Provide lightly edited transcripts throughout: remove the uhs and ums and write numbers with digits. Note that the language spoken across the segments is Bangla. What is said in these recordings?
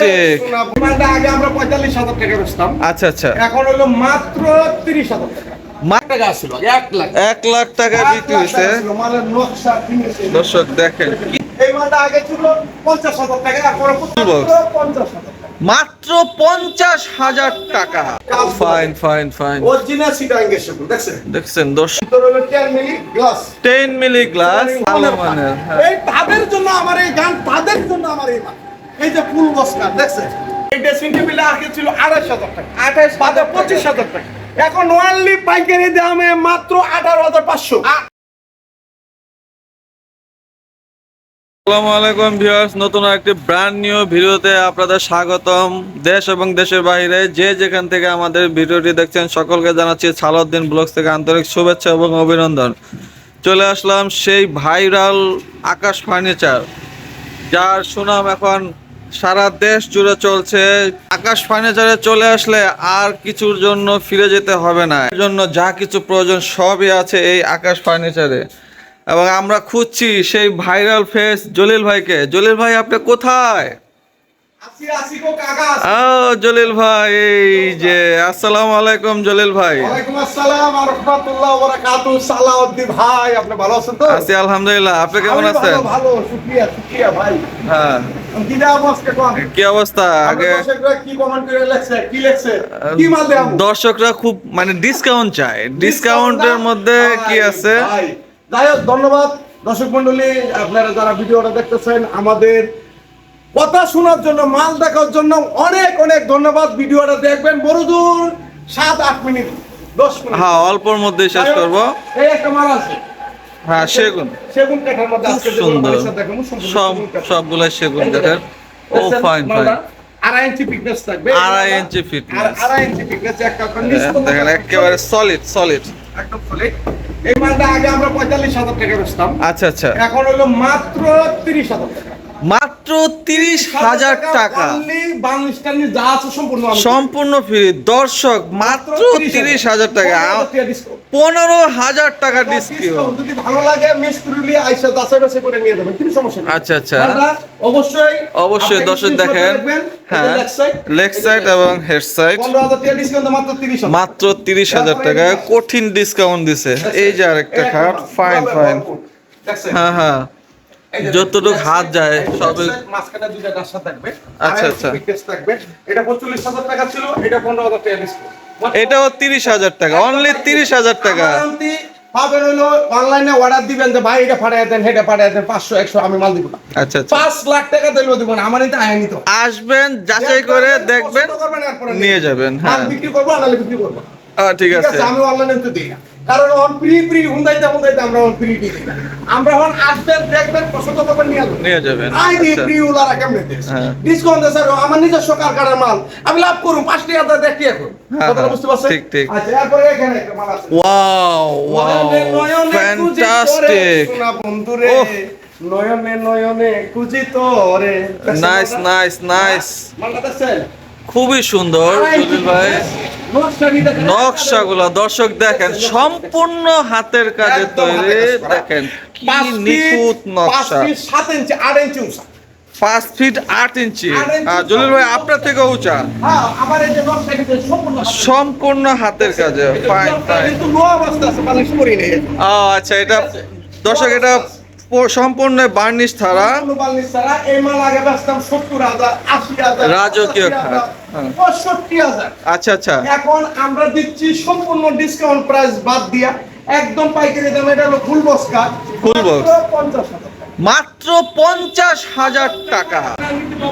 ফ্যান্টাস্টিক। আগে আমরা 45,000 টাকা বেচতাম, আচ্ছা আচ্ছা, এখন হলো মাত্র 30,000 টাকা। টাকা ছিল 1 লাখ, 1 লাখ টাকা বিক্রি হয়েছে। মালের নকশা ফিনিশিং। দর্শক দেখেন এই মালটা আগে ছিল 50,000 টাকা, এখন মাত্র 50,000 টাকা। মাত্র 50,000 টাকা। ফাইন ফাইন ফাইন, অরিজিনাল সিটাঙ্গ এসব দেখছেন। দেখছেন দর্শক, ভিতরে হলো 10 মিলি গ্লাস। 10 মিলি গ্লাস, ভালো মানের। হ্যাঁ। এই তাদের জন্য আমার এই গান, তাদের জন্য আমার এই মাল। এই যে ফুল বস্কার দেখছেন, এই ড্রেসিং টেবিল আগে ছিল 28,000 টাকা, 28 বাদে 25,000 টাকা, এখন ওয়ানলি পাইকারি দামে মাত্র 18,500। আসসালামু আলাইকুম ভিউয়ার্স, নতুন একটি ব্র্যান্ড নিউ ভিডিওতে আপনাদের স্বাগতম। দেশ এবং দেশের বাইরে যে যেখান থেকে আমাদের ভিডিওটি দেখছেন সকলকে জানাচ্ছি সালাউদ্দিন ব্লগস থেকে আন্তরিক শুভেচ্ছা এবং অভিনন্দন। চলে আসলাম সেই ভাইরাল আকাশ ফার্নিচার, যার সুনাম এখন সারা দেশ জুড়ে চলছে। আকাশ ফার্নিচারে চলে আসলে আর কিছুর জন্য ফিরে যেতে হবে না, এর জন্য যা কিছু প্রয়োজন সবই আছে এই আকাশ ফার্নিচারে। এবং আমরা খুঁজছি সেই ভাইরাল ফেস জলিল ভাইকে। জলিল ভাই, আপনি কোথায়? আসি আসি গো কাকা। জলিল ভাই, এই যে আসসালামু আলাইকুম জলিল ভাই। ওয়ালাইকুম আসসালাম ওয়া রাহমাতুল্লাহি ওয়া বারাকাতুহু। সালাউদ্দিন ভাই, আপনি ভালো আছেন তো? আছি আলহামদুলিল্লাহ, আপনি কেমন আমি আছেন? ভালো, ভালো, শুকরিয়া শুকরিয়া ভাই। হ্যাঁ, কি দাম আজকে কোন? কি অবস্থা? আগে দর্শকরা কি কমেন্ট করে লেখছে, কি লেখছে, কি মাল দেব? দর্শকরা খুব ডিসকাউন্ট চায়, ডিসকাউন্টের মধ্যে কি আছে? ভাই যাই হোক, ধন্যবাদ দর্শক মণ্ডলী, আপনারা যারা ভিডিওটা দেখতেছেন, আমাদের কথা শোনার জন্য, মাল দেখার জন্য অনেক অনেক ধন্যবাদ। ভিডিওটা দেখবেন বড়দূর 7-8 মিনিট 10 মিনিট। হ্যাঁ, অল্পর মধ্যে শেষ করব। এই একটা মাল আছে, হ্যাঁ, সেগুন, সেগুন কাঠের মধ্যে খুব আজকে যে সুন্দর, মালটা দেখাবো সম্পূর্ণ সব সেগুন কাঠ। সবগুলাই সেগুন কাঠের। ও দেখছেন ফাইন ফাইন, মালটা? 2.5 ইঞ্চি ফিটনেস থাকবে, 2.5 ইঞ্চি fitness। আর 2.5 ইঞ্চি ফিটনেস একটা কন্ডিশন দেখেন একেবারে সলিড সলিড। একদম solid। এই মালটা আগে আমরা 45,000 টাকা বেচতাম, আচ্ছা আচ্ছা, এখন হলো মাত্র 30,000 টাকা। মাত্র 30,000 টাকা, বাংলাদেশ যা আছে সম্পূর্ণ সম্পূর্ণ ফ্রি। দর্শক, মাত্র 30,000 টাকা, 15,000 টাকা ডিসকাউন্ট। যদি ভালো লাগে মিস্ত্রি আইসা যাচাই বাছাই করে নিয়ে যাবেন, কোনো সমস্যা নেই। আচ্ছা আচ্ছা, অবশ্যই অবশ্যই আপনি দর্শক screenshot দেখেন। রাখবেন। হ্যাঁ, লেগ সাইড, লেগ সাইড এবং হেড সাইড, 15,000 টাকা ডিসকাউন্ট, মাত্র 30,000। মাত্র 30,000 টাকা, কঠিন ডিসকাউন্ট দিছে। এই যে আরেকটা খাট, ফাইন ফাইন। হ্যাঁ হ্যাঁ, যতটুকু হাত যায় সবই। মাঝখানে দুইটা ডাসা থাকবে, আচ্ছা, আচ্ছা। ফিটনেস থাকবে। এটা 45,000 টাকা ছিল, এটা 15,000 টাকা ডিসকাউন্ট। এটাও 30,000 টাকা, অনলি 30,000 টাকা। আমানতি পাবেন হলো অনলাইনে অর্ডার দিবেন যে ভাই এটা পাঠিয়ে দেন, এটা পাঠিয়ে দেন, 500 100 আমি মাল দিব না। আচ্ছা আচ্ছা, 5 লাখ টাকা দিলেও দিব না, আমার এটা আইনি তো। আসবেন, যাচাই করে দেখবেন, নিয়ে যাবেন। মাল হ্যাঁ, বিক্রি করবো, আনালে বিক্রি করবো। ঠিক আছে। আমি অনলাইনে তো দিই না, কারণ অন ফ্রি হুন্দাইতে আমরা অন ফ্রি দিই না। আমরা অন আসবেন, দেখবেন, পছন্দ করবেন, নিয়ে যাবেন। নিয়ে যাবেন। আই দি আচ্ছা। ফ্রি উলারা কেমনে দিস হ্যাঁ। ডিসকাউন্ট দে স্যার, আমার নিজস্ব কারখানার মাল, আমি লাভ করুম 5,000 দেখি এখন। হ্যাঁ, কথা হ্যাঁ, বুঝতে পারছেন? ঠিক, ঠিক। আচ্ছা, এরপরে এখানে একটা মাল আছে। Wow wow, fantastic. সোনা বন্ধুরে, ওহ। নয়নে নয়নে খুঁজি তোরে। নাইস নাইস নাইস, মালটা দেখছেন? খুবই সুন্দর জলিল ভাই। নকশাটি দেখেন। নকশাগুলো দর্শক দেখেন, সম্পূর্ণ হাতের কাজে একদম তৈরি। হাতের কাজ করা। দেখেন কি 5 ফিট, নিখুঁত 5 নকশা। ফিট 7 ইঞ্চি 8 ইঞ্চি উঁচা। 5 ফিট 8 ইঞ্চি। 8 ইঞ্চি জলিল ভাই, আপনার থেকে উঁচা, হ্যাঁ, আমার এই যে নকশাটি সম্পূর্ণ হাতের। সম্পূর্ণ হাতের কাজে। Fine fine. কিন্তু লো অবস্থা আছে, পালিশ করি নেই। আচ্ছা, এটা দর্শক, এটা সম্পূর্ণ বার্নিশ ছাড়া। কোনো বালিশ ছাড়া। এই মাল আগে বেচতাম 70,000, 80,000, রাজকীয় 85,000, খাট। হ্যাঁ। 65,000। আচ্ছা আচ্ছা, এখন আমরা দিচ্ছি সম্পূর্ণ ডিসকাউন্ট প্রাইস বাদ দিয়া একদম পাইকারি দামে। এটা হলো ফুল বক্স কাঠ, Full box। 50,000 টাকা। মাত্র 50,000 টাকা।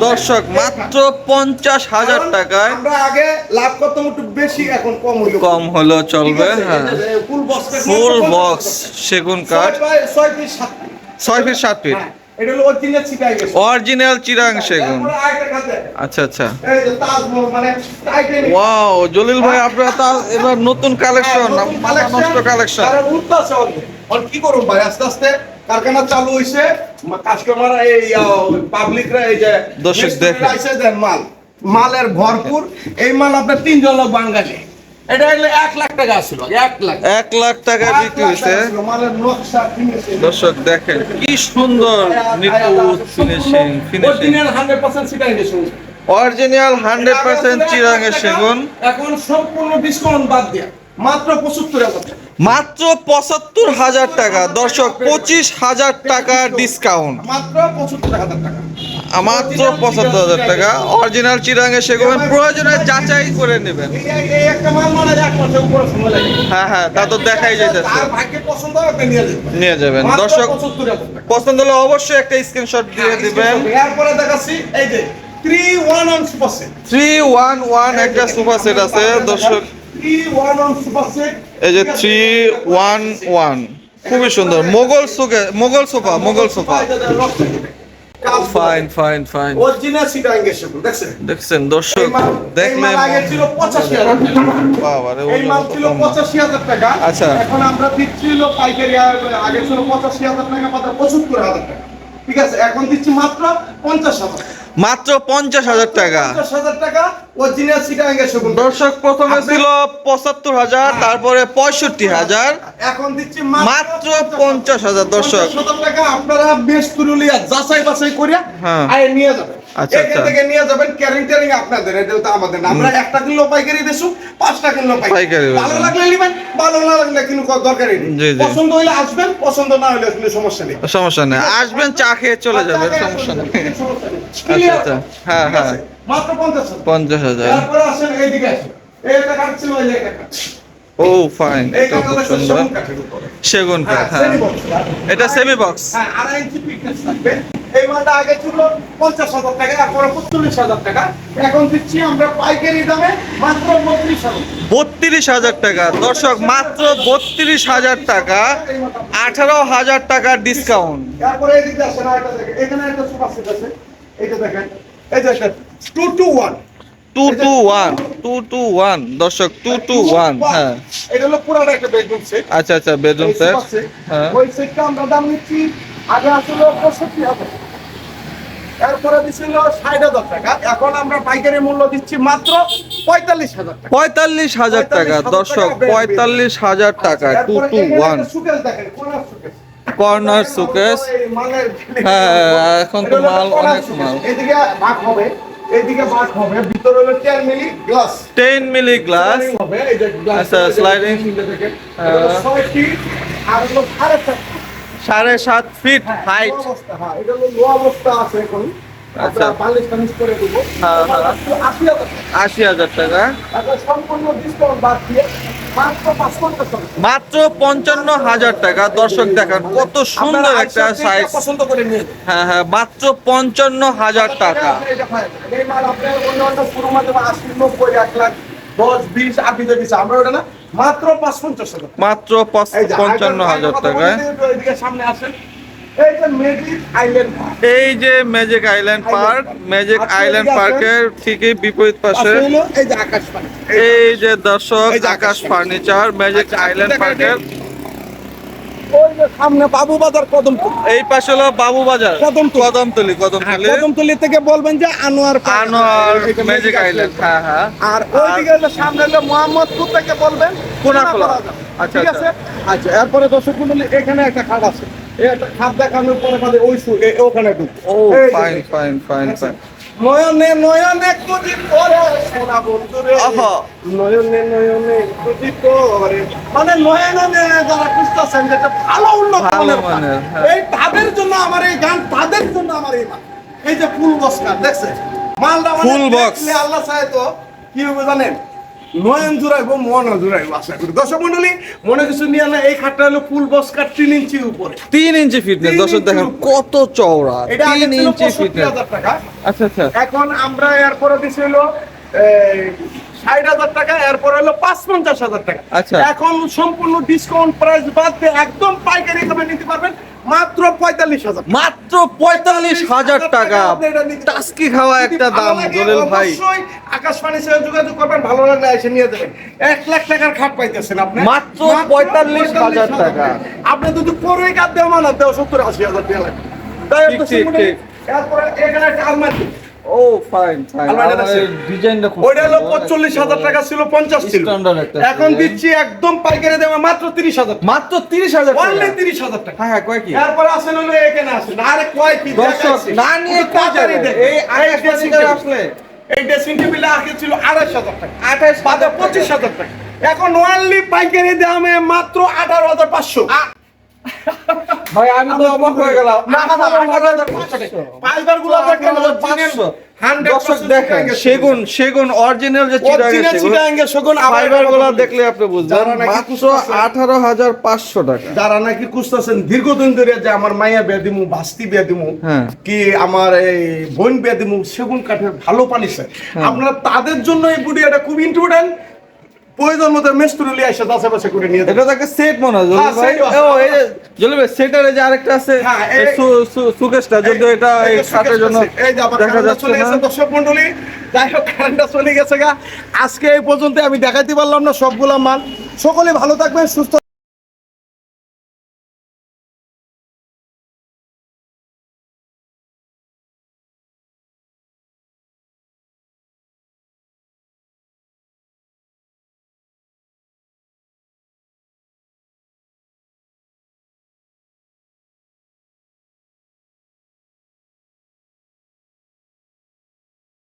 দর্শক, মাত্র 50,000 টাকায় আমরা আগে লাভ করতাম একটু বেশি, এখন কম হইলো। কম হলেও চলবে। হ্যাঁ, ফুল বক্স কাঠ, ফুল বক্স সেগুন কাঠ, 6 ফিট 7 ফিট। 6 ফিট 7 ফিট, হ্যাঁ, এটা হলো অরিজিনাল চিটাই গেছে। অরিজিনাল চিরাং সেগুন। এরপরে আরেকটা কাজ আছে। আচ্ছা আচ্ছা, এই যে তাজমহল, মানে টাইটানিক। ওয়াও জলিল ভাই, আপনারা তা এবার নতুন কালেকশন, মাথা নষ্ট কালেকশন। আর উঠতাছে অলরেডি। আর কি করব ভাই, আস্তে আস্তে কারখানা চালু হইছে, কাস্টমার এই পাবলিকরা এই যে দর্শক দেখেন। আইছে দেন মাল, মালের ভরপুর। এই মাল আপনার 3 জন লোক বাঙালি। এটা হলো 1 লাখ টাকা ছিল, 1 লাখ। 1 লাখ টাকা বিক্রি হয়েছে। মালের নকশা ফিনিশিং। দর্শক দেখেন কি সুন্দর নিখুঁত ফিনিশিং। অরিজিনাল 100% সিটাই গেছে। অরিজিনাল 100% চিরাঙের সেগুন, এখন সম্পূর্ণ ডিসকাউন্ট বাদ দিয়া মাত্র 75,000 টাকা। মাত্র 75,000 টাকা। দর্শক 25,000 টাকা ডিসকাউন্ট, মাত্র 75,000 টাকা। মাত্র 75,000 টাকা। অরিজিনাল চিরাঙের সেগুন, প্রয়োজনে যাচাই করে নেবেন। এই একটা মাল মানে এক মাসের উপরে সময় লাগে। হ্যাঁ হ্যাঁ, তা তো দেখাই যাইতেছে। আর ভাগ্যে পছন্দ হবে আপনি নিয়ে যাবেন। নিয়ে যাবেন। মাত্র দর্শক 75,000 টাকা। পছন্দ হলে অবশ্যই একটা স্ক্রিনশট দিয়ে দিবেন। এরপরে দেখাচ্ছি এই যে 311 সুপার সেট। 311 একটা সোফা সেট আছে দর্শক, 311 সুপার সেট। এই যে 311 খুবই সুন্দর। Mughal sofa, Mughal sofa. Fine fine fine. Original সিটাঙ্গের সেগুন দেখছেন? দেখছেন দর্শক, এই দেখলে মাল আগে ছিল 85,000 টাকা। বাবারে, এই মাল ছিল 85,000 টাকা। আচ্ছা। এখন আমরা দিচ্ছি হলো পাইকারি, আগে ছিল 85,000 টাকা, মাত্র 75,000 টাকা। ঠিক আছে, এখন দিচ্ছি মাত্র 50,000 টাকা। মাত্র 50,000 টাকা। 50,000 টাকা অরিজিনাল সিটাঙ্গের সেগুন। দর্শক প্রথমে ছিল 75,000, তারপরে 65,000, এখন দিচ্ছি মাত্র 50,000। দর্শক 50,000 টাকা আপনারা বেশ তুলুলিয়া যাচাই বাছাই করিয়া হ্যাঁ। আয় নিয়ে যাবেন। আচ্ছা, এখান আচ্ছা। থেকে নিয়ে যাবেন, ক্যারিং ট্যারিং আপনাদের, এটা তো আমাদের না। আমরা একটা কিলো পাইকারি দেছো, 5টা কিলো পাইকারি পাইকারি। বেচো। ভালো লাগলে নিবেন, ভালো না লাগলে কিন্তু দরকারই নেই। জি, জি। পছন্দ হইলে আসবেন, পছন্দ না হইলে কোনো সমস্যা নেই। সমস্যা নেই, আসবেন চা খেয়ে চলে যাবেন, সমস্যা নেই। সমস্যা নেই। আচ্ছা Clear? আচ্ছা, হ্যাঁ ঠিক হ্যাঁ, আছে? মাত্র 50,000। 50,000। তারপরে আসেন এইদিকে আসেন। এই একটা কাঠ ছিল, এই একটা কাঠ। ও ফাইন, এই এটা খুব কাঠটা সুন্দর। সেগুন কাঠের উপরে। সেগুন কাঠ, হ্যাঁ। semi box। এটা সেমি বক্স। হ্যাঁ, 2.5 ইঞ্চি thickness থাকবে। এই মালটা আগে ছিল 50,000 টাকা, এখন 45,000 টাকা। এখন দিচ্ছি আমরা পাইকারি দামে মাত্র 32,000। 32,000 টাকা। দর্শক মাত্র 32,000 টাকা, 18,000 টাকার ডিসকাউন্ট। তারপরে এদিকে আসেন, আরেকটা দেখেন। এখানে একটা সোফা সেট আছে, এইটা দেখেন। এই যে একটা 221 221 দর্শক, 221, হ্যাঁ। এটা হলো পুরাটা একটা বেডরুম সেট। আচ্ছা আচ্ছা, বেডরুম সেট, হ্যাঁ। ওই সেটটা আমরা দাম নিচ্ছি আগে আসলে 65,000, এরপরে দিছিল 60,000 টাকা। এখন আমরা পাইকারি মূল্য দিচ্ছি মাত্র 45,000 টাকা। 45,000 টাকা। দর্শক 45,000 টাকা, এরপরে এখানে 221 একটা সুকেস দেখেন, কর্নার সুকেস। কর্নার সুকেস। এই মালের হ্যাঁ, এখন তো এটা হলো মাল কর্নার অনেক সুকেস। মাল। এদিকে ভাগ হবে, এদিকে ভাগ হবে, ভিতরে হলো 10 মিলি গ্লাস 10 মিলি গ্লাস। হবে। এই যে গ্লাস, আচ্ছা, sliding। দেখেন। এটা হলো 6 ফিট আর হলো 7.5 7.5 ফিট হাইট। হ্যাঁ, এটা হলো লো অবস্থা আছে এখন। আচ্ছা। আমরা বালিশ টালিশ করে দেবো। হ্যাঁ, হ্যাঁ। 80,000 টাকা। 80,000 টাকা। এখন সম্পূর্ণ ডিসকাউন্ট বাদ দিয়ে মাত্র 55,000 টাকা। মাত্র 55,000 টাকা। দর্শক দেখেন কত সুন্দর আপনারা একটা আইসা সাইজ। দেখে পছন্দ করে নিয়ে যান। হ্যাঁ হ্যাঁ, মাত্র 55,000 টাকা। এটা পাওয়া যায়। এই মাল আপনার অন্য অন্য শোরুমে দেবো 80, 90, 1 লাখ, 10, 20, 80 তে দিচ্ছে। আমরা ওটা না, মাত্র 55,000 টাকা। মাত্র এই যে 55,000 টাকায়। এদিকে সামনে আসেন। এই যে ম্যাজিক আইল্যান্ড পার্ক। এই যে magic island park, magic island পার্কের ঠিকই বিপরীত পাশে হলো এই যে আকাশ পার্ক। এই যে দর্শক এই যে আকাশ ফার্নিচার, ম্যাজিক আচ্ছা, আইল্যান্ড আপনি দেখেন পার্কের। ওই যে সামনে বাবু বাজার কদমতলী। এই পাশে হলো বাবু বাজার, কদমতলী। কদমতলি, কদমতলি। কদমতলী থেকে বলবেন যে আনোয়ার পার্ক। আনোয়ার এইটা ম্যাজিক আইল্যান্ড, হ্যাঁ হ্যাঁ। আর ওইদিকে হলো সামনে হলো মোহাম্মদপুর থেকে বলবেন কোনাখোলা। কোনাখোলা। আচ্ছা, ঠিক আছে। আচ্ছা, এরপরে দর্শক মণ্ডলী এখানে একটা খাট আছে। এই একটা খাট দেখানোর পরে বাদে ওই ওখানে ঢুকবো। ও এই যে ফাইন দেখেন। Fine fine fine. নয়নে নয়নে কুদি পরে সোনা বন্ধুরে। আহা। নয়নে নয়নে কুদি পরে, মানে নয়নে যারা খুঁজতেছেন যেটা ভালো উন্নত ভালো মানের মানের, গান, হ্যাঁ। এই তাদের জন্য আমার এই গান, তাদের জন্য আমার এই গান। এই যে ফুল বক্স গান দেখছেন, মালটা মানে Full box। দেখলে আল্লাহ চায় তো কি হবে জানেন, নয়ন জুড়াইবো, মন জুড়াইবো। আশা করি দর্শক মন্ডলী মনে কিছু নিয়ে না, এই খাটটা হলো ফুল বক্স কাঠ 3 ইঞ্চির উপরে। 3 ইঞ্চি ফিটনেস। 3 দর্শক দেখেন ইঞ্চির কত চওড়া, এটা আগে 3 ছিল ইঞ্চি ফিটনেস। 65,000 টাকা। আচ্ছা আচ্ছা। এখন আমরা এরপরে দিছি হলো 60,000 টাকা, এরপর হলো 55,000 টাকা। আচ্ছা। এখন সম্পূর্ণ ডিসকাউন্ট প্রাইস বাদ দিয়ে একদম পাইকারি দামে নিতে পারবেন মাত্র 45,000। মাত্র 45,000 টাকা। টাস্কি খাওয়া একটা দাম জলিল ভাই। অবশ্যই আকাশ ফার্নিচারে যোগাযোগ করবেন, ভালো লাগলে এসে নিয়ে যাবেন। 1 লাখ টাকার খাট পাইতেছেন আপনি মাত্র 45,000 টাকা। আপনি যদি পরে কাট দেওয়া মানে দেওয়া 70-80,000 টাকা লাগবে। তাই ঠিক, তো ঠিক, ঠিক। এরপরে এখানে একটা আলমারি। ও ফাইন ফাইন। আলমারিটা আছে। ডিজাইনটা খুব ওইটা হলো সুন্দর। 45,000 টাকা ছিল, 50 ছিল। Standard একটা এখন design। দিচ্ছি একদম পাইকারি দামে মাত্র 30,000। মাত্র 30,000 টাকা। অনলি 30,000 টাকা। হ্যাঁ হ্যাঁ, কয় কি? এরপর আসেন হলো এখানে আসেন। আরে কয় কি দর্শক দেখাচ্ছি। না নিয়ে একটু তাড়াতাড়ি যাবে। দেখেন। এই আকাশ এই ফার্নিচার dressing আসলে এই ড্রেসিং টেবিল আগে ছিল 28,000 টাকা, 28,000 25,000 টাকা, এখন ওয়ানলি পাইকারি দামে মাত্র 18,500। ভাই আমি তো অবাক হয়ে গেলাম। না, 18,500 টাকা। ফাইবারগুলো দেখেন, দর্শক দেখেন, সেগুন অরিজিনাল যে অরিজিনাল চিটাগাঙ্গের সেগুন। ফাইবারগুলো দেখলে আপনি বুঝবেন যারা নাকি মাত্র খুঁজতেছেন- 18,500 টাকা। যারা নাকি খুঁজতেছেন দীর্ঘদিন ধরে যে আমার মাইয়া বিয়া দিমু, বাস্তি বিয়া দিমু, হ্যাঁ। কি আমার এই বোন বিয়া দিমু, সেগুন কাঠের ভালো পানি চাই, আপনারা তাদের জন্য এই ভিডিওটা খুব ইম্পর্টেন্ট। প্রয়োজন মতো মেস্তুরুলি এসে আশেপাশে করে নিয়ে যাবে। এটা তো একটা সেট মনে হয় জলি হ্যাঁ, ভাই। set আছে। ও এই যে জলি ভাই সেটারে যে আরেকটা আছে হ্যাঁ, এই সুকেশটা যদি এটা এই শার্টের জন্য এই যে আবার দেখা কারেন্টটা যাচ্ছে চলে না। গেছে দর্শক মণ্ডলী, যাই হোক কারেন্টটা চলে গেছে গা। আজকে এই পর্যন্ত আমি দেখাইতে পারলাম না সবগুলা মাল। সকলে ভালো থাকবেন, সুস্থ